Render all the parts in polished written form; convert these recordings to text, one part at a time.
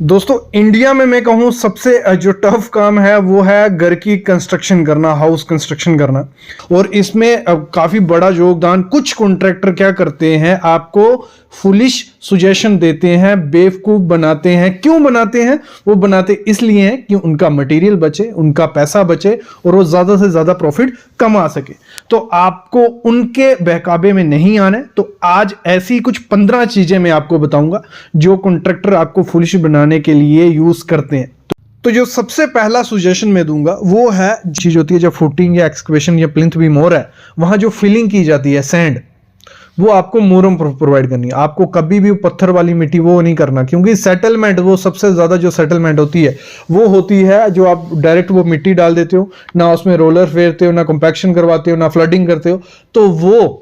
दोस्तों इंडिया में मैं कहूँ सबसे जो टफ काम है वो है घर की कंस्ट्रक्शन करना, हाउस कंस्ट्रक्शन करना। और इसमें काफ़ी बड़ा योगदान कुछ कॉन्ट्रैक्टर क्या करते हैं, आपको फुलिश सुजेशन देते हैं, बेवकूफ़ बनाते हैं। क्यों बनाते हैं? वो बनाते इसलिए हैं कि उनका मटेरियल बचे, उनका पैसा बचे और वो ज़्यादा से ज़्यादा प्रॉफिट कमा सके। तो आपको उनके बहकावे में नहीं आना है। तो आज ऐसी कुछ 15 चीज़ें मैं आपको बताऊंगा जो कॉन्ट्रैक्टर आपको फुलिश बनाने के लिए यूज़ करते हैं। तो जो सबसे पहला सुजेशन मैं दूंगा वो है चीज़ होती है जब फुटिंग या एक्सकवेशन या प्लिंथ बीम हो रहा है, वहां जो फिलिंग की जाती है सैंड, वो आपको मुरम प्रोवाइड करनी है। आपको कभी भी पत्थर वाली मिट्टी वो नहीं करना, क्योंकि सेटलमेंट, वो सबसे ज़्यादा जो सेटलमेंट होती है वो होती है जो आप डायरेक्ट वो मिट्टी डाल देते हो, ना उसमें रोलर फेरते हो, ना कॉम्पैक्शन करवाते हो, ना फ्लडिंग करते हो, तो वो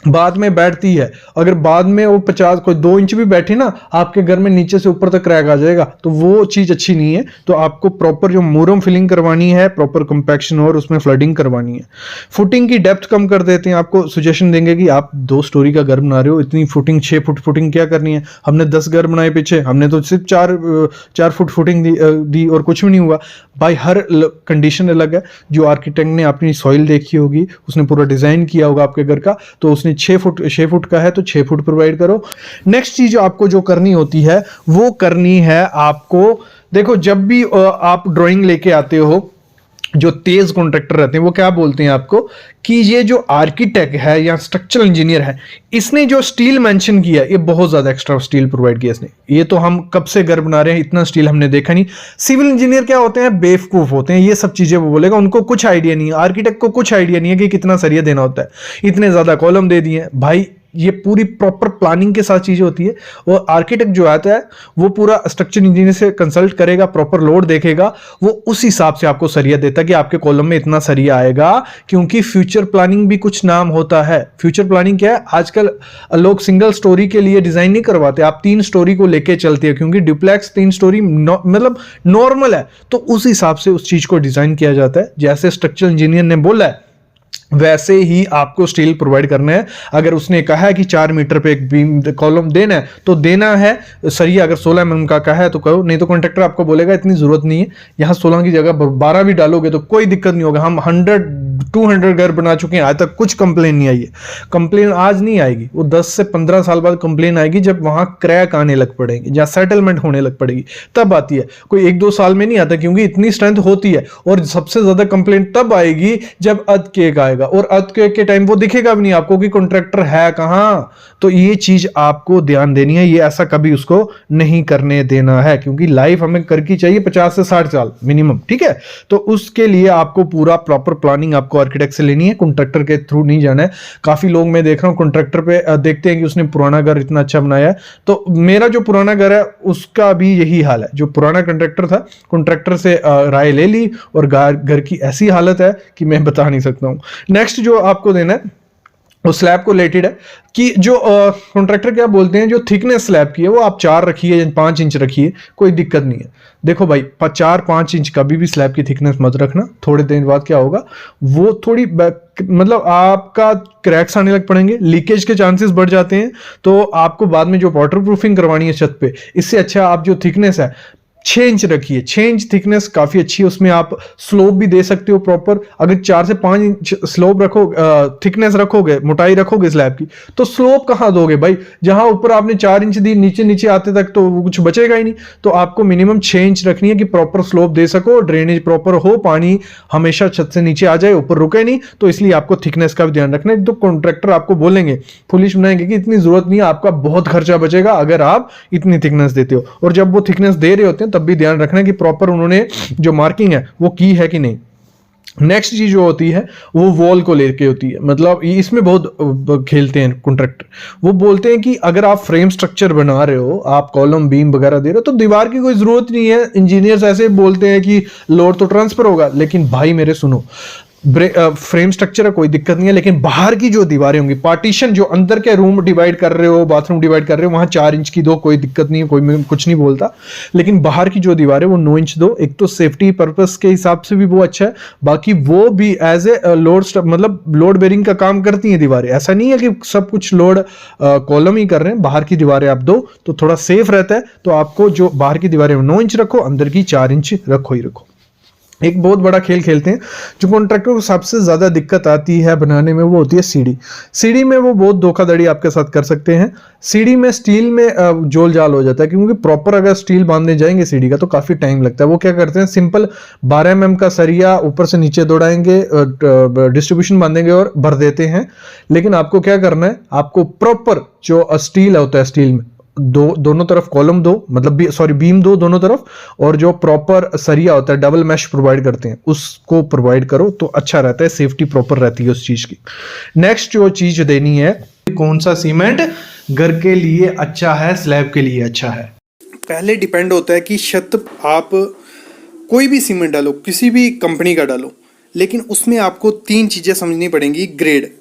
बाद में बैठती है। अगर बाद में वो 50 कोई 2 इंच भी बैठी ना, आपके घर में नीचे से ऊपर तक क्रैक आ जाएगा, तो वो चीज़ अच्छी नहीं है। तो आपको प्रॉपर जो मुरम फिलिंग करवानी है, प्रॉपर कंपैक्शन और उसमें फ्लडिंग करवानी है। फुटिंग की डेप्थ कम कर देते हैं। आपको सजेशन देंगे कि आप 2 स्टोरी का घर बना रहे हो, इतनी फुटिंग 6 फुट फुटिंग क्या करनी है? हमने 10 घर बनाए पीछे, हमने तो सिर्फ 4 फुट फुटिंग दी और कुछ भी नहीं हुआ। भाई हर कंडीशन अलग है। जो आर्किटेक्ट ने अपनी सॉइल देखी होगी, उसने पूरा डिज़ाइन किया होगा आपके घर का, तो उसने 6 फुट का है तो 6 फुट प्रोवाइड करो। नेक्स्ट चीज आपको जो करनी होती है वो करनी है आपको, देखो जब भी आप ड्राइंग लेके आते हो, जो तेज कॉन्ट्रैक्टर रहते हैं वो क्या बोलते हैं आपको कि ये जो आर्किटेक्ट है या स्ट्रक्चरल इंजीनियर है, इसने जो स्टील मेंशन किया ये बहुत ज्यादा एक्स्ट्रा स्टील प्रोवाइड किया इसने। ये तो हम कब से घर बना रहे हैं, इतना स्टील हमने देखा नहीं। सिविल इंजीनियर क्या होते हैं? बेवकूफ होते हैं। ये सब चीजें वो बोलेगा, उनको कुछ आइडिया नहीं है। आर्किटेक्ट को कुछ आइडिया नहीं है कि कितना सरिया देना होता है। इतने ज्यादा कॉलम दे दिए भाई। ये पूरी प्रॉपर प्लानिंग के साथ चीजें होती है। और आर्किटेक्ट जो आता है वो पूरा स्ट्रक्चर इंजीनियर से कंसल्ट करेगा, प्रॉपर लोड देखेगा, वो उस हिसाब से आपको सरिया देता है कि आपके कॉलम में इतना सरिया आएगा। क्योंकि फ्यूचर प्लानिंग भी कुछ नाम होता है। फ्यूचर प्लानिंग क्या है? आजकल लोग सिंगल स्टोरी के लिए डिजाइन नहीं करवाते, आप 3 स्टोरी को लेके चलते हैं, क्योंकि डुप्लेक्स 3 स्टोरी मतलब नॉर्मल है। तो उस हिसाब से उस चीज को डिजाइन किया जाता है। जैसे स्ट्रक्चर इंजीनियर ने बोला है वैसे ही आपको स्टील प्रोवाइड करना है। अगर उसने कहा है कि 4 मीटर पे एक बीम कॉलम देना है तो देना है। सरिया अगर 16 mm का कहा है तो कहो, नहीं तो कॉन्ट्रैक्टर आपको बोलेगा इतनी जरूरत नहीं है, यहाँ 16 की जगह 12 भी डालोगे तो कोई दिक्कत नहीं होगा। हम 100-200 घर बना चुके हैं, आज तक कुछ कंप्लेन नहीं आई है। कंप्लेन आज नहीं आएगी, वो 10 से 15 साल बाद कंप्लेन आएगी, जब वहां क्रैक आने लग पड़ेंगे या सेटलमेंट होने लग पड़ेगी, तब आती है। कोई 1-2 साल में नहीं आता, क्योंकि इतनी स्ट्रेंथ होती है। और सबसे ज्यादा कंप्लेन तब आएगी जब अर्थ केक आएगा, और अर्थ केक के टाइम वो दिखेगा भी नहीं आपको कि कॉन्ट्रैक्टर है कहां। तो ये चीज आपको ध्यान देनी है। ये ऐसा कभी उसको नहीं करने देना है, क्योंकि लाइफ हमें करके चाहिए 50 से 60 साल मिनिमम, ठीक है। तो उसके लिए आपको पूरा प्रॉपर प्लानिंग आपको आर्किटेक्ट से लेनी है, कॉन्ट्रैक्टर के थ्रू नहीं जाना है। काफी लोग मैं देख रहा हूं कॉन्ट्रैक्टर पे देखते हैं कि उसने पुराना घर इतना अच्छा बनाया है। तो मेरा जो पुराना घर है उसका भी यही हाल है। जो पुराना कॉन्ट्रैक्टर था, कॉन्ट्रैक्टर से राय ले ली और घर की ऐसी हालत है कि मैं बता नहीं सकता हूं। नेक्स्ट जो आपको देना है वो स्लैब को रिलेटेड है कि जो कॉन्ट्रैक्टर क्या बोलते हैं, जो थिकनेस स्लैब की है वो आप 4 रखिए, 5 इंच रखिए, कोई दिक्कत नहीं है। देखो भाई 4-5 इंच कभी भी स्लैब की थिकनेस मत रखना। थोड़े दिन बाद क्या होगा, वो थोड़ी मतलब आपका क्रैक्स आने लग पड़ेंगे, लीकेज के चांसेस बढ़ जाते हैं। तो आपको बाद में जो वाटर प्रूफिंग करवानी है छत पे, इससे अच्छा आप जो थिकनेस है 6 इंच रखिए। 6 इंच थिकनेस काफी अच्छी है। उसमें आप स्लोप भी दे सकते हो प्रॉपर। अगर 4 से 5 इंच स्लोप थिकनेस रखोगे, मोटाई रखोगे स्लैब की, तो स्लोप कहां दोगे भाई? जहां ऊपर आपने 4 इंच दी, नीचे नीचे आते तक तो कुछ बचेगा ही नहीं। तो आपको मिनिमम 6 इंच रखनी है कि प्रॉपर स्लोप दे सको, ड्रेनेज प्रॉपर हो, पानी हमेशा छत से नीचे आ जाए, ऊपर रुके नहीं। तो इसलिए आपको थिकनेस का भी ध्यान रखना है। तो कॉन्ट्रैक्टर आपको बोलेंगे, फुलिश बनाएंगे कि इतनी जरूरत नहीं है, आपका बहुत खर्चा बचेगा अगर आप इतनी थिकनेस देते हो। और जब वो थिकनेस दे रहे होते हैं तब भी ध्यान रखना है कि प्रॉपर उन्होंने जो मार्किंग है वो की है कि नहीं। नेक्स्ट चीज जो होती है वो वॉल को लेके होती है। मतलब इसमें बहुत खेलते हैं कॉन्ट्रैक्टर। वो बोलते हैं कि अगर आप फ्रेम स्ट्रक्चर बना रहे हो, आप कॉलम बीम वगैरह दे रहे हो, तो दीवार की कोई जरूरत नहीं है। इंजीनियर्स ऐसे बोलते हैं कि लोड तो ट्रांसफर होगा, लेकिन भाई मेरे सुनो, फ्रेम स्ट्रक्चर है, कोई दिक्कत नहीं है, लेकिन बाहर की जो दीवारें होंगी, पार्टीशन जो अंदर के रूम डिवाइड कर रहे हो, बाथरूम डिवाइड कर रहे हो, वहां 4 इंच की दो, कोई दिक्कत नहीं है, कोई कुछ नहीं बोलता। लेकिन बाहर की जो दीवारें वो 9 इंच दो। एक तो सेफ्टी पर्पस के हिसाब से भी वो अच्छा है, बाकी वो भी एज ए लोड मतलब लोड बेरिंग का काम करती हैं दीवारें। ऐसा नहीं है कि सब कुछ लोड कॉलम ही कर रहे हैं। बाहर की दीवारें आप दो तो थोड़ा सेफ रहता है। तो आपको जो बाहर की दीवारें 9 इंच रखो, अंदर की 4 इंच रखो ही रखो। एक बहुत बड़ा खेल खेलते हैं। जो कॉन्ट्रैक्टर को सबसे ज्यादा दिक्कत आती है बनाने में, वो होती है सीढ़ी। सीढ़ी में वो बहुत धोखाधड़ी आपके साथ कर सकते हैं। सीढ़ी में स्टील में जोल जाल हो जाता है, क्योंकि प्रॉपर अगर स्टील बांधने जाएंगे सीढ़ी का तो काफी टाइम लगता है। वो क्या करते हैं, सिंपल 12 mm का सरिया ऊपर से नीचे दौड़ाएंगे, डिस्ट्रीब्यूशन बांधेंगे और भर देते हैं। लेकिन आपको क्या करना है, आपको प्रॉपर जो स्टील होता है, स्टील में दोनों तरफ कॉलम दो, मतलब बीम दो दोनों तरफ, और जो प्रॉपर सरिया होता है, डबल मैश प्रोवाइड करते हैं, उसको प्रोवाइड करो तो अच्छा रहता है, सेफ्टी प्रॉपर रहती है उस चीज की। नेक्स्ट जो चीज देनी है, कौन सा सीमेंट घर के लिए अच्छा है, स्लैब के लिए अच्छा है। पहले डिपेंड होता है कि छत आप कोई भी सीमेंट डालो, किसी भी कंपनी का डालो, लेकिन उसमें आपको 3 चीज़ें समझनी पड़ेंगी। ग्रेड,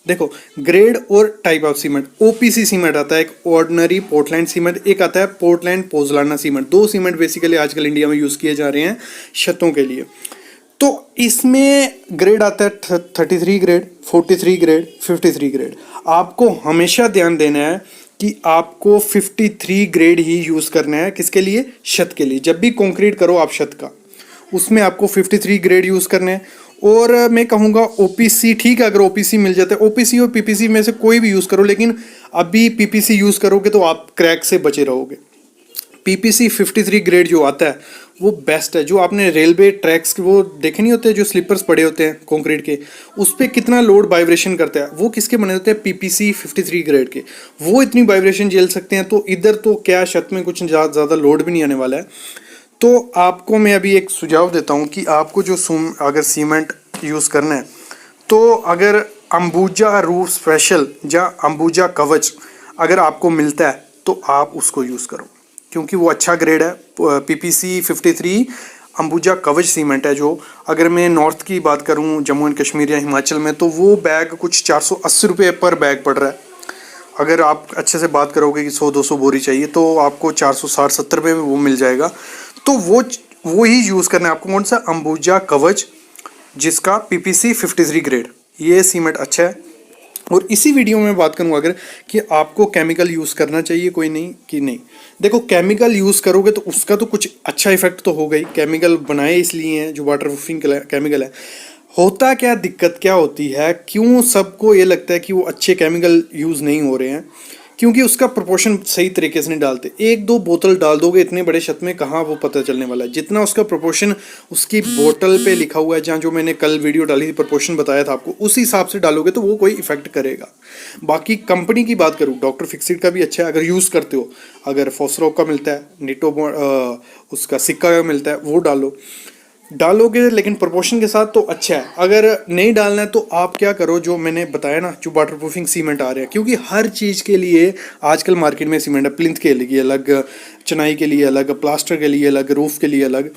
देखो ग्रेड और type of cement. OPC cement आता है, एक ऑर्डिनरी पोर्टलैंड सीमेंट, एक आता है पोर्टलैंड पोजलाना सीमेंट। 2 सीमेंट बेसिकली आजकल इंडिया में यूज़ किए जा रहे हैं छतों के लिए। तो इसमें ग्रेड आता है 33 ग्रेड, 43 ग्रेड, 53 ग्रेड। आपको हमेशा ध्यान देना है कि आपको 53 ग्रेड ही यूज़ करना है। किसके लिए? छत के लिए। जब भी कंक्रीट करो आप छत का, उसमें आपको 53 ग्रेड यूज़ करने हैं। और मैं कहूँगा ओपीसी, ठीक है, अगर ओपीसी मिल जाता है, ओपीसी और पीपीसी में से कोई भी यूज़ करो, लेकिन अभी पीपीसी यूज़ करोगे तो आप क्रैक से बचे रहोगे। पीपीसी 53 ग्रेड जो आता है वो बेस्ट है। जो आपने रेलवे ट्रैक्स के वो देखे नहीं होते, जो स्लीपर्स पड़े होते हैं कंक्रीट के, उस पर कितना लोड वाइब्रेशन करता है, वो किसके बने होते हैं? पीपीसी 53 ग्रेड के। वो इतनी वाइब्रेशन झेल सकते हैं। तो इधर तो क्या, छत में कुछ ज़्यादा लोड भी नहीं आने वाला है। तो आपको मैं अभी एक सुझाव देता हूँ कि आपको जो अगर सीमेंट यूज़ करना है, तो अगर अंबुजा रूफ स्पेशल या अंबुजा कवच अगर आपको मिलता है तो आप उसको यूज़ करो, क्योंकि वो अच्छा ग्रेड है। पीपीसी 53 अंबुजा कवच सीमेंट है। जो अगर मैं नॉर्थ की बात करूँ, जम्मू एंड कश्मीर या हिमाचल में, तो वो बैग कुछ 480 रुपये पर बैग पड़ रहा है। अगर आप अच्छे से बात करोगे कि 100-200 बोरी चाहिए तो आपको 460-70 रुपये में वो मिल जाएगा। तो वो ही यूज़ करना है आपको। कौन सा? अंबुजा कवच, जिसका पीपीसी 53 ग्रेड, ये सीमेंट अच्छा है। और इसी वीडियो में बात करूँगा अगर कि आपको केमिकल यूज़ करना चाहिए कोई नहीं कि नहीं। देखो केमिकल यूज़ करोगे तो उसका तो कुछ अच्छा इफेक्ट तो होगा ही। केमिकल बनाए इसलिए हैं जो वाटर प्रूफिंग केमिकल है। होता क्या, दिक्कत क्या होती है, क्यों सबको ये लगता है कि वो अच्छे केमिकल यूज़ नहीं हो रहे हैं? क्योंकि उसका प्रोपोर्शन सही तरीके से नहीं डालते। 1-2 बोतल डाल दोगे इतने बड़े छत में, कहाँ वो पता चलने वाला है। जितना उसका प्रोपोर्शन उसकी बोतल पे लिखा हुआ है, जहाँ जो मैंने कल वीडियो डाली थी प्रोपोर्शन बताया था आपको, उसी हिसाब से डालोगे तो वो कोई इफेक्ट करेगा। बाकी कंपनी की बात करूँ, डॉक्टर फिक्सिड का भी अच्छा है अगर यूज़ करते हो। अगर फॉस्रोक का मिलता है, निटो उसका सिक्का का मिलता है, वो डालोगे, लेकिन प्रोपोर्शन के साथ तो अच्छा है। अगर नहीं डालना है तो आप क्या करो, जो मैंने बताया ना, जो वाटर प्रूफिंग सीमेंट आ रहे हैं, क्योंकि हर चीज़ के लिए आजकल मार्केट में सीमेंट है। प्लिंथ के लिए अलग, चनाई के लिए अलग, प्लास्टर के लिए अलग, रूफ के लिए अलग।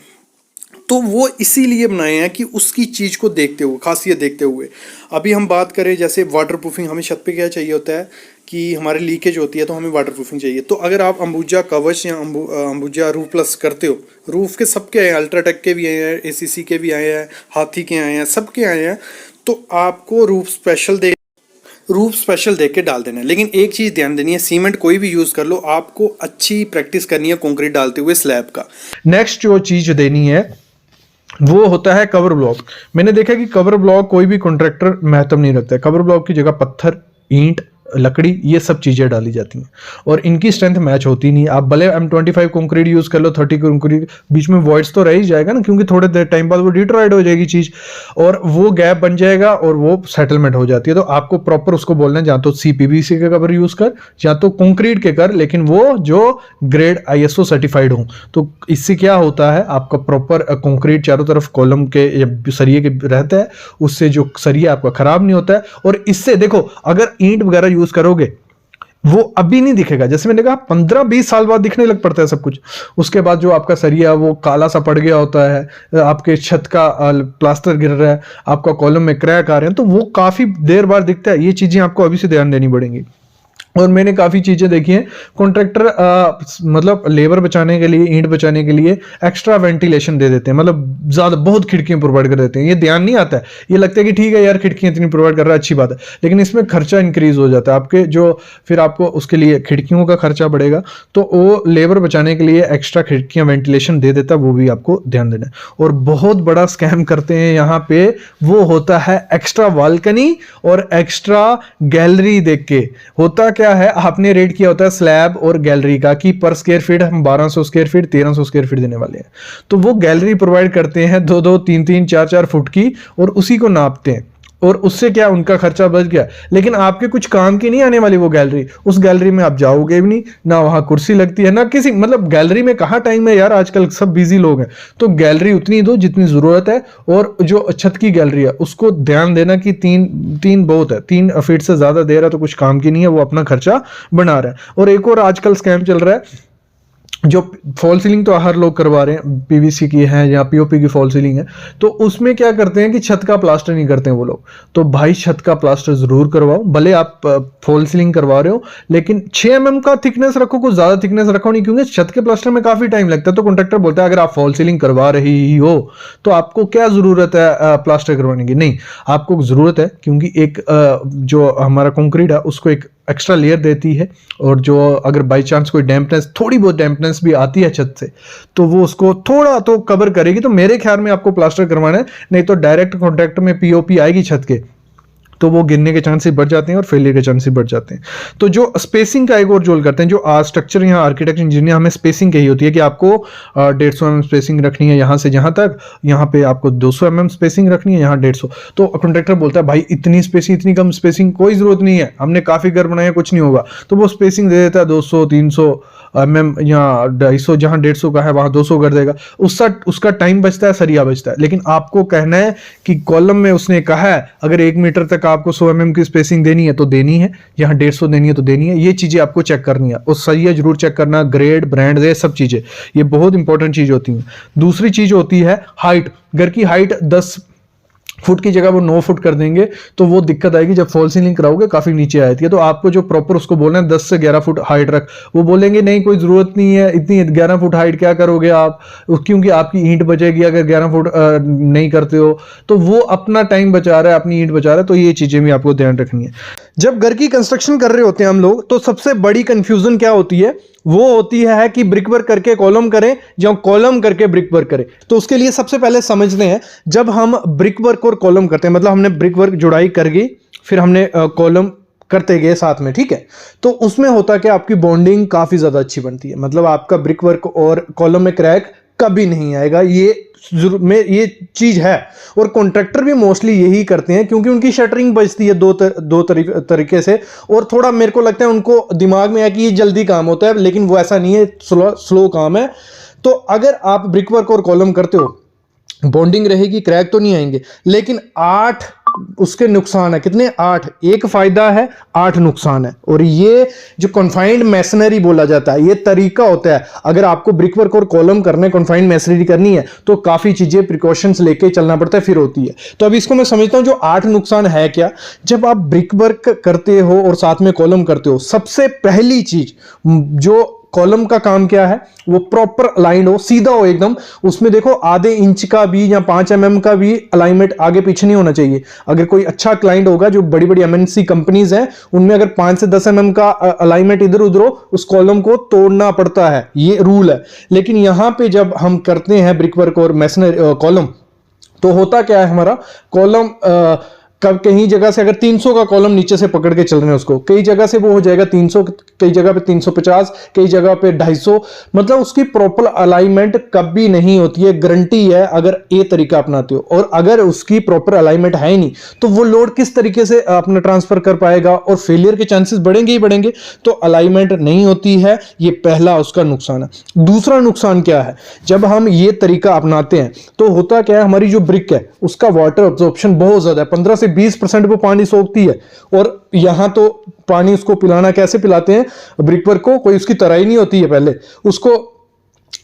तो वो इसीलिए बनाए हैं कि उसकी चीज़ को देखते हुए, खासियत देखते हुए। अभी हम बात करें जैसे वाटर प्रूफिंग, हमें छत पे क्या चाहिए होता है कि हमारे लीकेज होती है तो हमें वाटर प्रूफिंग चाहिए। तो अगर आप अंबुजा कवच या अंबुजा रूफ प्लस करते हो, रूफ के सबके आए हैं, अल्ट्राटेक के भी आए हैं, एसीसी के भी आए हैं, हाथी के आए हैं, सबके आए हैं, तो आपको रूफ स्पेशल देख के डाल देना है। लेकिन एक चीज़ ध्यान देनी है, सीमेंट कोई भी यूज़ कर लो, आपको अच्छी प्रैक्टिस करनी है कंक्रीट डालते हुए स्लैब का। नेक्स्ट जो चीज़ देनी है वो होता है कवर ब्लॉक। मैंने देखा कि कवर ब्लॉक कोई भी कॉन्ट्रैक्टर महत्व नहीं रखता है। कवर ब्लॉक की जगह पत्थर, ईंट, लकड़ी, ये सब चीजें डाली जाती हैं और इनकी स्ट्रेंथ मैच होती नहीं। आप भले M25 कंक्रीट यूज कर लो, 30 कंक्रीट, बीच में वॉइड्स तो रह ही जाएगा ना, क्योंकि थोड़े देर टाइम बाद वो डिट्रॉयड हो जाएगी चीज और वो गैप बन जाएगा और वो सेटलमेंट हो जाती है। तो आपको प्रॉपर उसको बोलना है, या तो CPVC का कवर यूज कर या तो कंक्रीट के कर, लेकिन वो जो ग्रेड ISO सर्टिफाइड हो। तो इससे क्या होता है, आपका प्रॉपर कंक्रीट चारों तरफ कॉलम के या सरिये के रहता है, उससे जो सरिया आपका खराब नहीं होता है। और इससे देखो, अगर ईंट वगैरह यूज करोगे, वो अभी नहीं दिखेगा। जैसे मैंने कहा 15-20 साल बाद दिखने लग पड़ता है सब कुछ। उसके बाद जो आपका सरिया वो काला सा पड़ गया होता है, आपके छत का प्लास्टर गिर रहा है, आपका कॉलम में क्रैक आ रहे हैं, तो वो काफी देर बाद दिखता है। ये चीजें आपको अभी से ध्यान देनी पड़ेंगी। और मैंने काफी चीजें देखी हैं, कॉन्ट्रैक्टर मतलब लेबर बचाने के लिए, ईंट बचाने के लिए एक्स्ट्रा वेंटिलेशन दे देते हैं, मतलब ज्यादा बहुत खिड़कियां प्रोवाइड कर देते हैं। ये ध्यान नहीं आता है, ये लगता है कि ठीक है यार खिड़कियां इतनी प्रोवाइड कर रहा है, अच्छी बात है, लेकिन इसमें खर्चा इंक्रीज हो जाता है आपके जो, फिर आपको उसके लिए खिड़कियों का खर्चा बढ़ेगा। तो वो लेबर बचाने के लिए एक्स्ट्रा खिड़कियां वेंटिलेशन दे देता है, वो भी आपको ध्यान देना है। और बहुत बड़ा स्कैम करते हैं यहाँ पे, वो होता है एक्स्ट्रा बालकनी और एक्स्ट्रा गैलरी देख के। होता क्या है, आपने रेट किया होता है स्लैब और गैलरी का कि पर स्क्वायर फीट हम 1200 स्क्वायर फीट 1300 स्क्वायर फीट देने वाले हैं, तो वो गैलरी प्रोवाइड करते हैं 2-2 3-3 4-4 फुट की, और उसी को नापते हैं, और उससे क्या उनका खर्चा बच गया। लेकिन आपके कुछ काम की नहीं आने वाली वो गैलरी। उस गैलरी में आप जाओगे भी नहीं, ना वहां कुर्सी लगती है, ना किसी, मतलब गैलरी में कहाँ टाइम है यार, आजकल सब बिजी लोग हैं। तो गैलरी उतनी दो जितनी जरूरत है, और जो छत की गैलरी है उसको ध्यान देना कि 3 बहुत है, 3 फीट से ज्यादा दे रहा है तो कुछ काम की नहीं है, वो अपना खर्चा बना रहा है। और एक और आजकल स्कैम चल रहा है, जो फॉल सीलिंग तो हर लोग करवा रहे हैं, पीवीसी की है या पीओपी की फॉल सीलिंग है, तो उसमें क्या करते हैं कि छत का प्लास्टर नहीं करते हैं वो लोग। तो भाई छत का प्लास्टर जरूर करवाओ, भले आप फॉल सीलिंग करवा रहे हो, लेकिन 6 mm का थिकनेस रखो, कुछ ज्यादा थिकनेस रखो नहीं, क्योंकि छत के प्लास्टर में काफी टाइम लगता है। तो कॉन्ट्रैक्टर बोलता है अगर आप फॉल सीलिंग करवा रही हो तो आपको क्या जरूरत है प्लास्टर करवाने की। नहीं, आपको जरूरत है, क्योंकि एक जो हमारा कंक्रीट है उसको एक एक्स्ट्रा लेयर देती है, और जो अगर बाई चांस कोई डैम्पनेस, थोड़ी बहुत डैम्पनेस भी आती है छत से, तो वो उसको थोड़ा तो कवर करेगी। तो मेरे ख्याल में आपको प्लास्टर करवाना है, नहीं तो डायरेक्ट कॉन्ट्रैक्ट में पीओपी आएगी छत के, तो वो गिरने के चांसेस बढ़ जाते हैं और फेलियर के चांसेस बढ़ जाते हैं। तो जो स्पेसिंग का एक और जोल करते हैं, जो स्ट्रक्चर यहाँ आर्किटेक्ट इंजीनियर हमें स्पेसिंग कही होती है कि आपको 150 mm स्पेसिंग रखनी है यहाँ से जहाँ तक, यहाँ पे आपको 200 mm स्पेसिंग रखनी है, यहाँ 150। तो कॉन्ट्रैक्टर बोलता है भाई इतनी स्पेसिंग, इतनी कम स्पेसिंग कोई जरूरत नहीं है, हमने काफी घर बनाया, कुछ नहीं होगा। तो वो स्पेसिंग दे देता है 200-300 mm या 250, जहाँ 150 का है वहां 200 कर देगा। उसका टाइम बचता है, सरिया बचता है। लेकिन आपको कहना है कि कॉलम में उसने कहा है अगर 1 मीटर तक आपको 100 mm की स्पेसिंग देनी है तो देनी है, यहाँ 150 देनी है तो देनी है। ये चीजें आपको चेक करनी है, और सरिया जरूर चेक करना, ग्रेड, ब्रांड, ये सब चीजें, ये बहुत इंपॉर्टेंट चीज होती है। दूसरी चीज होती है हाइट। घर की हाइट 10 फुट की जगह वो 9 फुट कर देंगे, तो वो दिक्कत आएगी जब फॉल सीलिंग कराओगे, काफी नीचे आती है। तो आपको जो प्रॉपर उसको बोलना है 10 से 11 फुट हाइट रख। वो बोलेंगे नहीं कोई जरूरत नहीं है इतनी, 11 फुट हाइट क्या करोगे आप, क्योंकि आपकी ईंट बचेगी अगर 11 फुट नहीं करते हो। तो वो अपना टाइम बचा रहा है, अपनी ईंट बचा रहा है। तो ये चीजें भी आपको ध्यान रखनी है। जब घर की कंस्ट्रक्शन कर रहे होते हैं हम लोग, तो सबसे बड़ी कंफ्यूजन क्या होती है, वो होती है कि ब्रिक वर्क करके कॉलम करें या कॉलम करके ब्रिक वर्क करें। तो उसके लिए सबसे पहले समझते हैं, जब हम ब्रिक वर्क और कॉलम करते हैं, मतलब हमने ब्रिक वर्क जुड़ाई कर गई, फिर हमने कॉलम करते गए साथ में, ठीक है, तो उसमें होता है कि आपकी बॉन्डिंग काफी ज्यादा अच्छी बनती है। मतलब आपका ब्रिक वर्क और कॉलम में क्रैक कभी नहीं आएगा, ये चीज है। और कॉन्ट्रैक्टर भी मोस्टली यही करते हैं, क्योंकि उनकी शटरिंग बचती है दो तरीके से। और थोड़ा मेरे को लगता है उनको दिमाग में है कि ये जल्दी काम होता है, लेकिन वो ऐसा नहीं है, स्लो काम है। तो अगर आप ब्रिक वर्क और कॉलम करते हो, बॉन्डिंग रहेगी, क्रैक तो नहीं आएंगे। लेकिन 8 उसके नुकसान है। कितने? 8। एक फायदा है, 8 नुकसान है। और ये जो कॉन्फाइंड मैसनरी बोला जाता है, ये तरीका होता है। अगर आपको ब्रिक वर्क और कॉलम करने, कॉन्फाइंड मैसनरी करनी है, तो काफी चीजें प्रिकॉशंस लेके चलना पड़ता है, फिर होती है। तो अब इसको मैं समझता हूं, जो 8 नुकसान है क्या। जब आप ब्रिक वर्क करते हो और साथ में कॉलम करते हो, सबसे पहली चीज जो कॉलम का काम क्या है, वो प्रॉपर अलाइंड हो, सीधा हो एकदम। उसमें देखो आधे इंच का भी या 5 mm का भी अलाइनमेंट आगे पीछे नहीं होना चाहिए। अगर कोई अच्छा क्लाइंट होगा, जो बड़ी बड़ी MNC कंपनीज हैं, उनमें अगर 5 से 10 mm का अलाइनमेंट इधर उधर हो, उस कॉलम को तोड़ना पड़ता है, ये रूल है। लेकिन यहां पे जब हम करते हैं ब्रिक वर्क और मैसनरी कॉलम, तो होता क्या है, हमारा कॉलम कब कहीं जगह से अगर 300 का कॉलम नीचे से पकड़ के चल रहे हैं उसको, कई जगह से वो हो जाएगा 300, कई जगह पे 350, कई जगह पे 250। मतलब उसकी प्रॉपर अलाइनमेंट कभी नहीं होती है। गारंटी है अगर ये तरीका अपनाते हो। और अगर उसकी प्रॉपर अलाइनमेंट है ही नहीं, तो वो लोड किस तरीके से अपना ट्रांसफर कर पाएगा, और फेलियर के चांसेस बढ़ेंगे ही बढ़ेंगे। तो अलाइनमेंट नहीं होती है, ये पहला उसका नुकसान है। दूसरा नुकसान क्या है, जब हम ये तरीका अपनाते हैं, तो होता क्या है, हमारी जो ब्रिक है उसका वाटर अब्जॉर्प्शन बहुत ज्यादा है, 15 से 20% वो पानी सोखती है। और यहाँ तो पानी उसको पिलाना, कैसे पिलाते हैं ब्रिक वर्क को, कोई उसकी तराई नहीं होती है, पहले उसको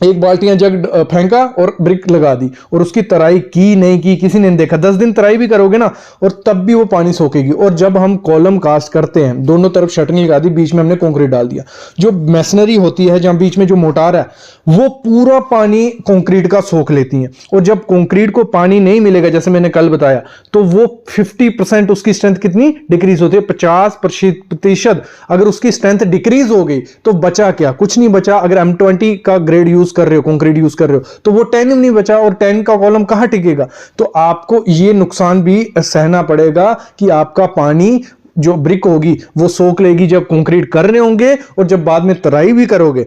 एक बाल्टियां जग फेंका और ब्रिक लगा दी, और उसकी तराई की नहीं की किसी ने नहीं देखा। 10 दिन तराई भी करोगे ना और तब भी वो पानी सोखेगी। और जब हम कॉलम कास्ट करते हैं, दोनों तरफ शटरिंग लगा दी, बीच में हमने कंक्रीट डाल दिया, जो मैसनरी होती है जहां बीच में जो मोटार है वो पूरा पानी कंक्रीट का सोख लेती है। और जब कंक्रीट को पानी नहीं मिलेगा, जैसे मैंने कल बताया, तो वो 50% उसकी स्ट्रेंथ कितनी डिक्रीज होती है, 50% अगर उसकी स्ट्रेंथ डिक्रीज हो गई तो बचा क्या, कुछ नहीं बचा। अगर M20 का ग्रेड यूज कर रहे हो, कंक्रीट यूज कर रहे हो, तो वो 10 नहीं बचा, और 10 का कॉलम कहां टिकेगा। तो आपको ये नुकसान भी सहना पड़ेगा कि आपका पानी जो ब्रिक होगी वो सोख लेगी जब कंक्रीट कर रहे होंगे, और जब बाद में तराई भी करोगे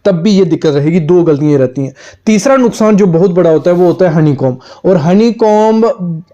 तब भी ये दिक्कत रहेगी। दो गलतियां रहती हैं। तीसरा नुकसान जो बहुत बड़ा होता है वो होता है हनीकॉम्ब। और हनीकॉम्ब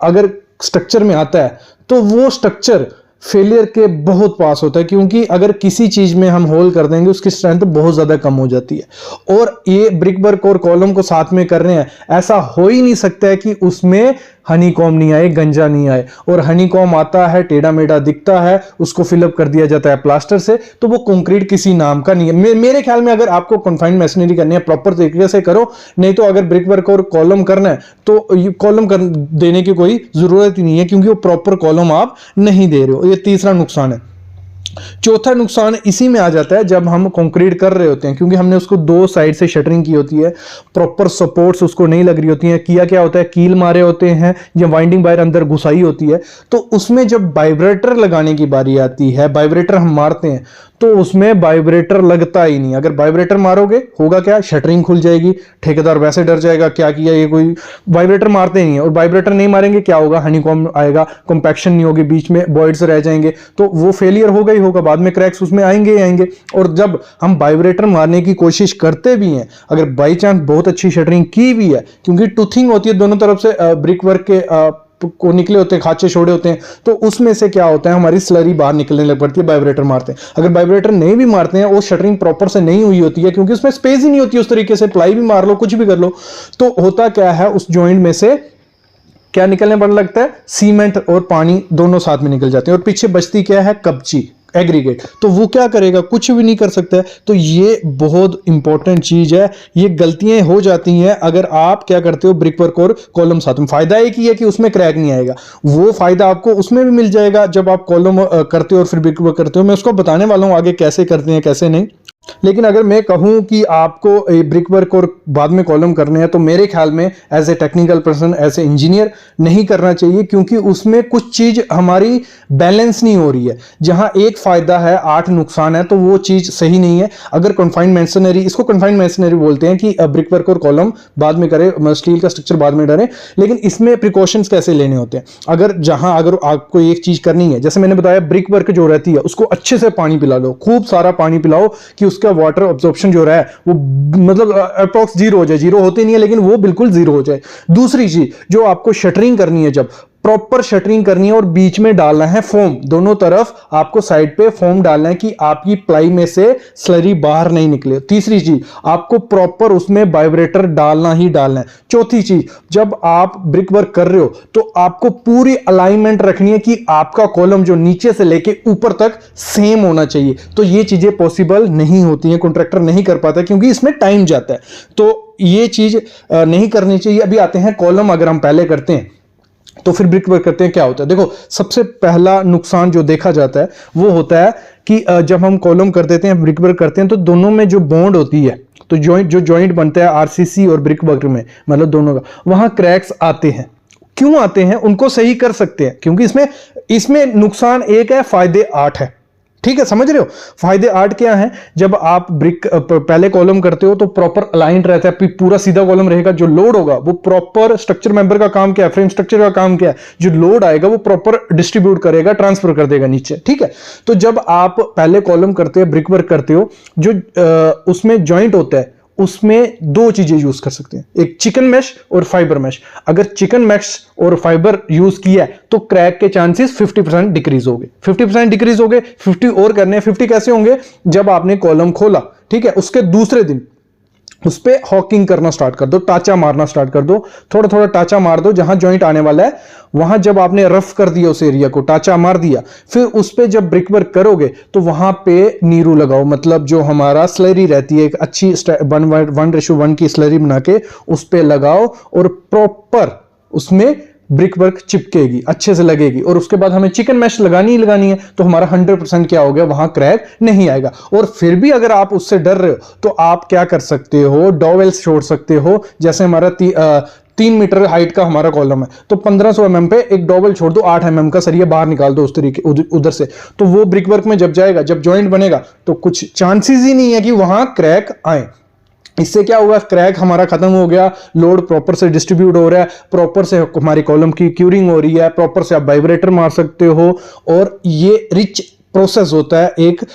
अगर स्ट्रक्चर में आता है तो वो स्ट्रक्चर फेलियर के बहुत पास होता है, क्योंकि अगर किसी चीज में हम होल कर देंगे उसकी स्ट्रेंथ बहुत ज्यादा कम हो जाती है। और ये ब्रिक वर्क और कॉलम को साथ में कर रहे हैं, ऐसा हो ही नहीं सकता है कि उसमें हनीकॉम्ब नहीं आए, गंजा नहीं आए। और हनीकॉम्ब आता है, टेढ़ा मेढ़ा दिखता है, उसको फिलअप कर दिया जाता है प्लास्टर से, तो वो कंक्रीट किसी नाम का नहीं है। मेरे ख्याल में अगर आपको कन्फाइंड मैसनरी करनी है प्रॉपर तरीके से करो, नहीं तो अगर ब्रिक वर्क और कॉलम करना है तो कॉलम कर देने की कोई जरूरत ही नहीं है, क्योंकि वो प्रॉपर कॉलम आप नहीं दे रहे हो। ये तीसरा नुकसान है। चौथा नुकसान इसी में आ जाता है जब हम कंक्रीट कर रहे होते हैं, क्योंकि हमने उसको दो साइड से शटरिंग की होती है, प्रॉपर सपोर्ट्स उसको नहीं लग रही होती हैं। किया क्या होता है, कील मारे होते हैं या वाइंडिंग वायर अंदर घुसाई होती है, तो उसमें जब वाइब्रेटर लगाने की बारी आती है, वाइब्रेटर हम मारते हैं तो उसमें वाइब्रेटर लगता ही नहीं। अगर वाइब्रेटर मारोगे होगा क्या, शटरिंग खुल जाएगी, ठेकेदार वैसे डर जाएगा क्या किया ये, कोई वाइब्रेटर मारते नहीं है। और वाइब्रेटर नहीं मारेंगे क्या होगा, हनीकॉम्ब आएगा, कंपैक्शन नहीं होगी, बीच में वॉइड्स रह जाएंगे, तो वो फेलियर होगा ही होगा, बाद में क्रैक्स उसमें आएंगे ही आएंगे। और जब हम वाइब्रेटर मारने की कोशिश करते भी हैं, अगर बाई चांस बहुत अच्छी शटरिंग की भी है, क्योंकि टूथिंग होती है दोनों तरफ से, ब्रिक वर्क के को निकले होते हैं, खांचे छोड़े होते हैं, तो उसमें से क्या होता है, हमारी स्लरी बाहर निकलने लग पड़ती है वाइब्रेटर मारते हैं। अगर वाइब्रेटर नहीं भी मारते हैं, वो शटरिंग प्रॉपर से नहीं हुई होती है, क्योंकि उसमें स्पेस ही नहीं होती उस तरीके से, प्लाई भी मार लो, कुछ भी कर लो, तो होता क्या है, उस जॉइंट में से क्या निकलने पड़ने लगता है, सीमेंट और पानी दोनों साथ में निकल जाते हैं, और पीछे बचती क्या है, कपची, एग्रीगेट। तो वो क्या करेगा, कुछ भी नहीं कर सकता है। तो ये बहुत इंपॉर्टेंट चीज है, ये गलतियां हो जाती हैं अगर आप क्या करते हो, ब्रिक वर्क और कॉलम साथ में। फायदा एक ही है कि उसमें क्रैक नहीं आएगा, वो फायदा आपको उसमें भी मिल जाएगा जब आप कॉलम करते हो और फिर ब्रिक वर्क करते हो। मैं उसको बताने वाला हूं आगे कैसे करते हैं कैसे नहीं। लेकिन अगर मैं कहूं कि आपको ब्रिक वर्क और बाद में कॉलम करने हैं, तो मेरे ख्याल में as a technical person, as a engineer नहीं करना चाहिए, क्योंकि उसमें कुछ चीज हमारी बैलेंस नहीं हो रही है। जहां एक फायदा है 8 नुकसान है, तो वो चीज सही नहीं है। अगर कन्फाइंड मैसनरी, इसको कन्फाइंड मैसनरी बोलते हैं कि ब्रिक वर्क और कॉलम बाद में करें, स्टील का स्ट्रक्चर बाद में डालें, लेकिन इसमें प्रिकॉशंस कैसे लेने होते हैं। अगर आपको एक चीज करनी है, जैसे मैंने बताया, ब्रिक वर्क जो रहती है उसको अच्छे से पानी पिला लो, खूब सारा पानी पिलाओ कि उसका वाटर ऑब्जॉर्प्शन जो रहा है वो मतलब अप्रॉक्स 0 हो जाए। 0 होते नहीं है लेकिन वो बिल्कुल 0 हो जाए। दूसरी चीज जो आपको शटरिंग करनी है, जब प्रॉपर शटरिंग करनी है और बीच में डालना है फोम, दोनों तरफ आपको साइड पे फोम डालना है कि आपकी प्लाई में से स्लरी बाहर नहीं निकले। तीसरी चीज, आपको प्रॉपर उसमें वाइब्रेटर डालना ही डालना है। चौथी चीज, जब आप ब्रिक वर्क कर रहे हो तो आपको पूरी अलाइनमेंट रखनी है कि आपका कॉलम जो नीचे से लेके ऊपर तक सेम होना चाहिए। तो ये चीजें पॉसिबल नहीं होती हैं, कॉन्ट्रैक्टर नहीं कर पाता क्योंकि इसमें टाइम जाता है, तो ये चीज नहीं करनी चाहिए। अभी आते हैं कॉलम, अगर हम पहले करते हैं तो फिर ब्रिक वर्क करते हैं, क्या होता है। देखो, सबसे पहला नुकसान जो देखा जाता है वो होता है कि जब हम कॉलम कर देते हैं, ब्रिक वर्क करते हैं, तो दोनों में जो बॉन्ड होती है, तो जॉइंट बनता है आरसीसी और ब्रिक वर्क में, मतलब दोनों का, वहां क्रैक्स आते हैं। क्यों आते हैं, उनको सही कर सकते हैं, क्योंकि इसमें नुकसान एक है, फायदे 8 है। ठीक है, समझ रहे हो। फायदे 8 क्या है, जब आप ब्रिक पहले कॉलम करते हो तो प्रॉपर अलाइंड रहता है, पूरा सीधा कॉलम रहेगा। जो लोड होगा वो प्रॉपर, स्ट्रक्चर मेंबर का काम क्या है, फ्रेम स्ट्रक्चर का काम क्या है, जो लोड आएगा वो प्रॉपर डिस्ट्रीब्यूट करेगा, ट्रांसफर कर देगा नीचे। ठीक है, तो जब आप पहले कॉलम करते हो, ब्रिक वर्क करते हो, जो उसमें जॉइंट होता है उसमें 2 चीजें यूज कर सकते हैं, एक चिकन मैश और फाइबर मैश। अगर चिकन मैश और फाइबर यूज किया है तो क्रैक के चांसेस 50% डिक्रीज हो गए। 50% डिक्रीज हो गए, 50 और करने हैं। 50 कैसे होंगे, जब आपने कॉलम खोला, ठीक है, उसके दूसरे दिन उस पे हॉकिंग करना स्टार्ट कर दो, टाचा मारना स्टार्ट कर दो, थोड़ा थोड़ा टाचा मार दो जहां जॉइंट आने वाला है वहां। जब आपने रफ कर दिया उस एरिया को, टाचा मार दिया, फिर उस पे जब ब्रिक वर्क करोगे तो वहां पे नीरू लगाओ, मतलब जो हमारा स्लरी रहती है एक अच्छी 1:1 की स्लरी बना के उस पे लगाओ और प्रॉपर उसमें ब्रिक वर्क चिपकेगी, अच्छे से लगेगी। और उसके बाद हमें चिकन मैश लगानी ही लगानी है, तो हमारा 100% क्या हो गया, वहां क्रैक नहीं आएगा। और फिर भी अगर आप उससे डर रहे हो तो आप क्या कर सकते हो, डॉवेल्स छोड़ सकते हो। जैसे हमारा 3 मीटर हाइट का हमारा कॉलम है तो 1500 mm पे एक डॉबल छोड़ दो, 8 mm का सरिया बाहर निकाल दो उस तरीके उधर से, तो वो ब्रिक वर्क में जब जाएगा, जब जॉइंट बनेगा तो कुछ चांसेस ही नहीं है कि वहां क्रैक आए। इससे क्या होगा, क्रैक हमारा खत्म हो गया, लोड प्रॉपर से डिस्ट्रीब्यूट हो रहा है, प्रॉपर से हमारी कॉलम की क्यूरिंग हो रही है, प्रॉपर से आप वाइब्रेटर मार सकते हो। और ये रिच प्रोसेस होता है एक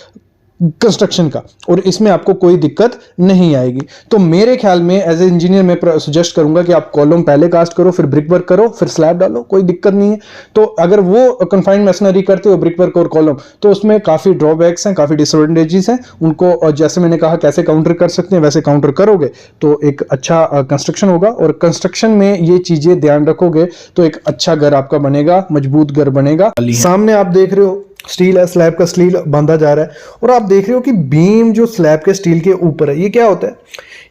कंस्ट्रक्शन का, और इसमें आपको कोई दिक्कत नहीं आएगी। तो मेरे ख्याल में एज ए इंजीनियर मैं सजेस्ट करूंगा कि आप कॉलम पहले कास्ट करो, फिर ब्रिक वर्क करो, फिर स्लैब डालो, कोई दिक्कत नहीं है। तो अगर वो कन्फाइंड मैसनरी करते हो ब्रिक वर्क और कॉलम, तो उसमें काफी ड्रॉबैक्स हैं, काफी डिसएडवांटेजेस हैं। उनको जैसे मैंने कहा कैसे काउंटर कर सकते हैं, वैसे काउंटर करोगे तो एक अच्छा कंस्ट्रक्शन होगा। और कंस्ट्रक्शन में ये चीजें ध्यान रखोगे तो एक अच्छा घर आपका बनेगा, मजबूत घर बनेगा। सामने आप देख रहे हो स्टील है, स्लैब का स्टील बांधा जा रहा है, और आप देख रहे हो कि बीम जो स्लैब के स्टील के ऊपर है, ये क्या होता है,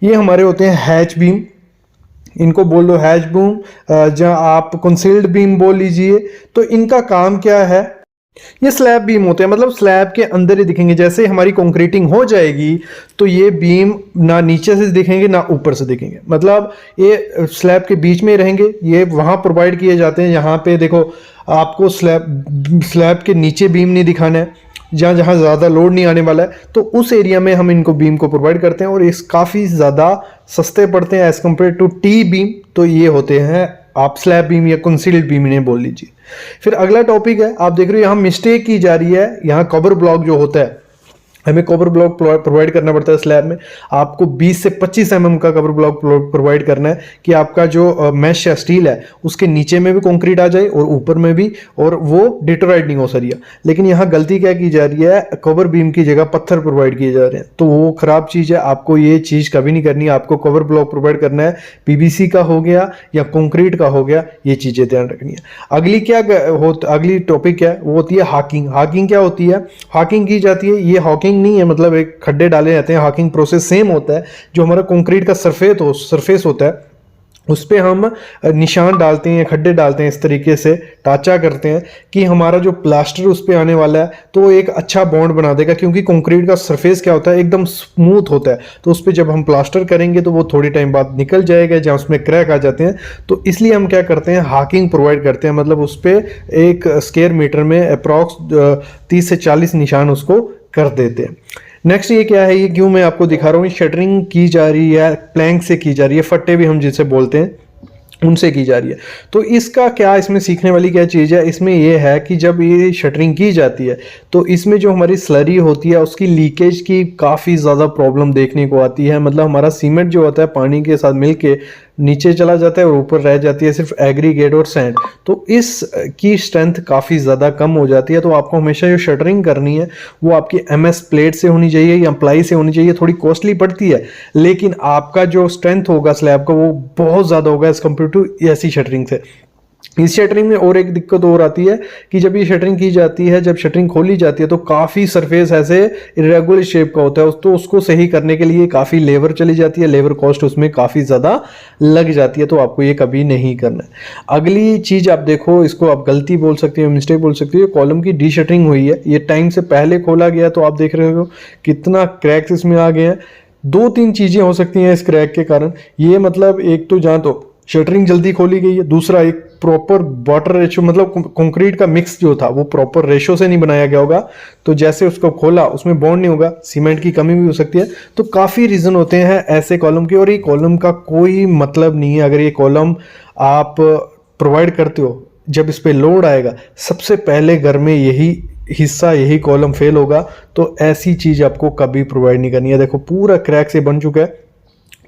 ये हमारे होते हैं हैच बीम, इनको बोल लो हैच बीम, जहां आप कंसील्ड बीम बोल लीजिए। तो इनका काम क्या है, ये स्लैब बीम होते हैं, मतलब स्लैब के अंदर ही दिखेंगे। जैसे हमारी कंक्रीटिंग हो जाएगी तो ये बीम ना नीचे से दिखेंगे ना ऊपर से दिखेंगे, मतलब ये स्लैब के बीच में ही रहेंगे। ये वहां प्रोवाइड किए जाते हैं, यहाँ पे देखो आपको स्लैब के नीचे बीम नहीं दिखाना है, जहाँ जहाँ ज़्यादा लोड नहीं आने वाला है, तो उस एरिया में हम इनको बीम को प्रोवाइड करते हैं। और इस काफ़ी ज़्यादा सस्ते पड़ते हैं as compared to T beam. तो ये होते हैं आप स्लैब बीम या कंसील्ड बीम इन्हें बोल लीजिए। फिर अगला टॉपिक है, आप देख रहे हो यहाँ मिस्टेक की जा रही है, यहाँ कवर ब्लॉक जो होता है, हमें कवर ब्लॉक प्रोवाइड करना पड़ता है स्लैब में। आपको 20 से 25 mm का कवर ब्लॉक प्रोवाइड करना है कि आपका जो मैश या स्टील है उसके नीचे में भी कंक्रीट आ जाए और ऊपर में भी, और वो डिटोराइड नहीं हो सरिया। लेकिन यहाँ गलती क्या की जा रही है, कवर बीम की जगह पत्थर प्रोवाइड किए जा रहे हैं, तो वो खराब चीज़ है। आपको ये चीज़ कभी नहीं करनी है, आपको कवर ब्लॉक प्रोवाइड करना है, पीवीसी का हो गया या कंक्रीट का हो गया, ये चीज़ें ध्यान रखनी है। अगली टॉपिक है वो होती है हाकिंग। हाकिंग क्या होती है, हाकिंग की जाती है, ये हॉकिंग नहीं है, मतलब एक खड्डे डाले जाते हैं। हाकिंग प्रोसेस सेम होता है, जो हमारा कंक्रीट का सरफेस होता है उस पे हम निशान डालते हैं, खड्डे डालते हैं, इस तरीके से टाचा करते हैं कि हमारा जो प्लास्टर उस पे आने वाला है तो एक अच्छा बॉन्ड बना देगा। क्योंकि कंक्रीट का सरफेस क्या होता है, एकदम स्मूथ होता है, तो उस पे जब हम प्लास्टर करेंगे तो वो थोड़ी टाइम बाद निकल जाएगा जहाँ उसमें क्रैक आ जाते हैं। तो इसलिए हम क्या करते हैं, हाकिंग प्रोवाइड करते हैं, मतलब उस पर एक स्क्वायर मीटर में अप्रॉक्स 30 से 40 निशान उसको कर देते हैं। नेक्स्ट ये क्या है, ये क्यों मैं आपको दिखा रहा हूँ, शटरिंग की जा रही है, प्लैंक से की जा रही है, फट्टे भी हम जिसे बोलते हैं उनसे की जा रही है। तो इसका क्या, इसमें सीखने वाली क्या चीज़ है, इसमें ये है कि जब ये शटरिंग की जाती है तो इसमें जो हमारी स्लरी होती है उसकी लीकेज की काफ़ी ज़्यादा प्रॉब्लम देखने को आती है। मतलब हमारा सीमेंट जो होता है पानी के साथ मिलके नीचे चला जाता है और ऊपर रह जाती है सिर्फ एग्रीगेट और सैंड, तो इस की स्ट्रेंथ काफ़ी ज़्यादा कम हो जाती है। तो आपको हमेशा जो शटरिंग करनी है वो आपकी MS प्लेट से होनी चाहिए या प्लाई से होनी चाहिए। थोड़ी कॉस्टली पड़ती है लेकिन आपका जो स्ट्रेंथ होगा स्लैब का वो बहुत ज़्यादा होगा एज कम्पेयर टू ऐसी शटरिंग से। इस शटरिंग में और एक दिक्कत और आती है कि जब ये शटरिंग की जाती है, जब शटरिंग खोली जाती है तो काफ़ी सरफेस ऐसे इरेगुलर शेप का होता है, तो उसको सही करने के लिए काफ़ी लेबर चली जाती है, लेबर कॉस्ट उसमें काफ़ी ज़्यादा लग जाती है। तो आपको ये कभी नहीं करना है। अगली चीज़ आप देखो, इसको आप गलती बोल सकते हो, मिस्टेक बोल सकते हो, कॉलम की डी शटरिंग हुई है, ये टाइम से पहले खोला गया तो आप देख रहे हो कितना क्रैक्स इसमें आ गए हैं। 2-3 चीज़ें हो सकती हैं इस क्रैक के कारण। ये मतलब एक तो जहाँ तो शटरिंग जल्दी खोली गई है, दूसरा एक प्रॉपर वाटर रेशो, मतलब कंक्रीट का मिक्स जो था वो प्रॉपर रेशो से नहीं बनाया गया होगा, तो जैसे उसको खोला उसमें बॉन्ड नहीं होगा, सीमेंट की कमी भी हो सकती है। तो काफ़ी रीज़न होते हैं ऐसे कॉलम के, और ये कॉलम का कोई मतलब नहीं है। अगर ये कॉलम आप प्रोवाइड करते हो, जब इस पर लोड आएगा सबसे पहले घर में यही कॉलम फेल होगा, तो ऐसी चीज़ आपको कभी प्रोवाइड नहीं करनी है। देखो पूरा क्रैक से बन चुका है।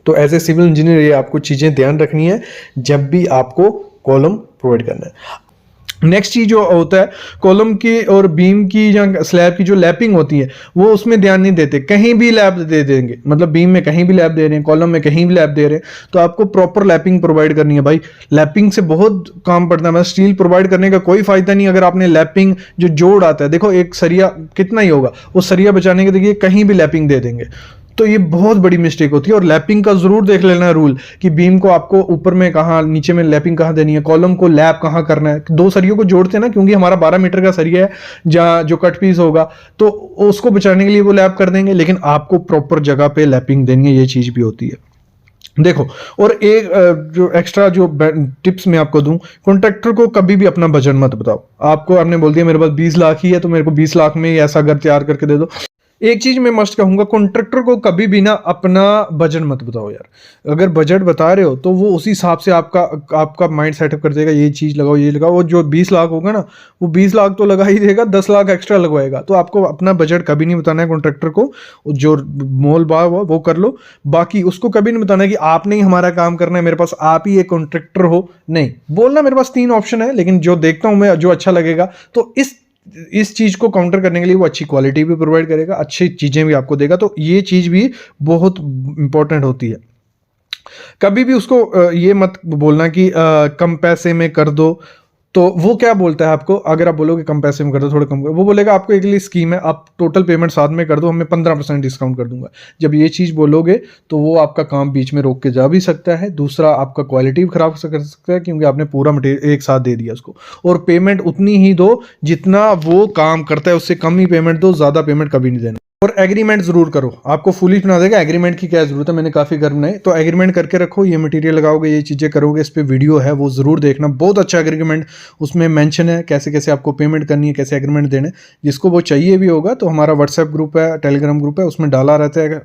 तो एज ए सिविल इंजीनियर ये आपको चीज़ें ध्यान रखनी है जब भी आपको कॉलम प्रोवाइड करना है। नेक्स्ट चीज जो होता है, कॉलम की और बीम की या स्लैब की जो लैपिंग होती है वो उसमें ध्यान नहीं देते, कहीं भी लैब दे देंगे, मतलब बीम में कहीं भी लैब दे रहे हैं, कॉलम में कहीं भी लैब दे रहे हैं, तो आपको प्रॉपर लैपिंग प्रोवाइड करनी है भाई। लैपिंग से बहुत काम पड़ता है, मतलब स्टील प्रोवाइड करने का कोई फायदा नहीं अगर आपने लैपिंग जो जोड़ आता है, देखो एक सरिया कितना ही होगा, वो सरिया बचाने के देखिए कहीं भी लैपिंग दे देंगे, तो ये बहुत बड़ी मिस्टेक होती है। और लैपिंग का जरूर देख लेना रूल कि बीम को आपको ऊपर में कहाँ, नीचे में लैपिंग कहाँ देनी है, कॉलम को लैप कहाँ करना है। दो सरियों को जोड़ते हैं ना, क्योंकि हमारा 12 मीटर का सरिया है जहाँ जो कट पीस होगा, तो उसको बचाने के लिए वो लैप कर देंगे, लेकिन आपको प्रॉपर जगह पे लैपिंग देनी है, ये चीज भी होती है। देखो, और एक जो एक्स्ट्रा जो टिप्स मैं आपको दूं, कॉन्ट्रैक्टर को कभी भी अपना बजट मत बताओ। आपको आपने बोल दिया मेरे पास 20 लाख ही है तो मेरे को 20 लाख में ही ऐसा घर तैयार करके दे दो। एक चीज मैं मस्ट कहूंगा, कॉन्ट्रैक्टर को कभी भी ना अपना बजट मत बताओ यार। अगर बजट बता रहे हो तो वो उसी हिसाब से आपका माइंड सेटअप कर देगा, ये चीज लगाओ, ये लगाओ। वो जो 20 लाख होगा ना, वो 20 लाख तो लगा ही देगा, 10 लाख एक्स्ट्रा लगवाएगा। तो आपको अपना बजट कभी नहीं बताना है कॉन्ट्रैक्टर को, जो मोल भाव हो वो कर लो, बाकी उसको कभी नहीं बताना है कि आपने ही हमारा काम करना है, मेरे पास आप ही एक कॉन्ट्रैक्टर हो। नहीं बोलना, मेरे पास 3 ऑप्शन है, लेकिन जो देखता हूं मैं जो अच्छा लगेगा, तो इस चीज को काउंटर करने के लिए वो अच्छी क्वालिटी भी प्रोवाइड करेगा, अच्छी चीजें भी आपको देगा। तो ये चीज भी बहुत इंपॉर्टेंट होती है। कभी भी उसको ये मत बोलना कि कम पैसे में कर दो, तो वो क्या बोलता है आपको, अगर आप बोलोगे कम पैसे में कर दो, थोड़ा कम कर, वो बोलेगा आपको एक लिए स्कीम है, आप टोटल पेमेंट साथ में कर दो, हमें 15% डिस्काउंट कर दूंगा। जब ये चीज़ बोलोगे तो वो आपका काम बीच में रोक के जा भी सकता है। दूसरा, आपका क्वालिटी भी खराब कर सकता है, क्योंकि आपने पूरा मटेरियल एक साथ दे दिया उसको। और पेमेंट उतनी ही दो जितना वो काम करता है, उससे कम ही पेमेंट दो, ज़्यादा पेमेंट कभी नहीं देना। और एग्रीमेंट जरूर करो, आपको फुलिश बना देगा, एग्रीमेंट की क्या जरूरत है, मैंने काफी घर बनाए। तो एग्रीमेंट करके रखो, ये मटेरियल लगाओगे, ये चीजें करोगे, इस पे वीडियो है वो जरूर देखना, बहुत अच्छा एग्रीमेंट उसमें मेंशन है, कैसे कैसे आपको पेमेंट करनी है, कैसे एग्रीमेंट देने। जिसको वो चाहिए भी होगा तो हमारा व्हाट्सएप ग्रुप है, टेलीग्राम ग्रुप है, उसमें डाला रहता है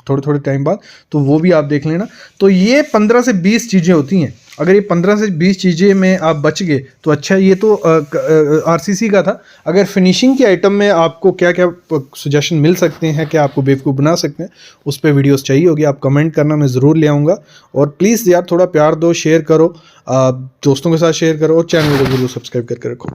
थोड़े थोड़े टाइम बाद, तो वो भी आप देख लेना। तो ये 15 से 20 चीजें होती हैं। अगर ये 15 से 20 चीज़ें में आप बच गए तो अच्छा। ये तो आरसीसी का था। अगर फिनिशिंग के आइटम में आपको क्या क्या सजेशन मिल सकते हैं, क्या आपको बेवकूफ़ बना सकते हैं, उस पर वीडियोस चाहिए होगी, आप कमेंट करना, मैं ज़रूर ले आऊँगा। और प्लीज़ यार थोड़ा प्यार दो, शेयर करो, दोस्तों के साथ शेयर करो, और चैनल को जरूर सब्सक्राइब करके रखो।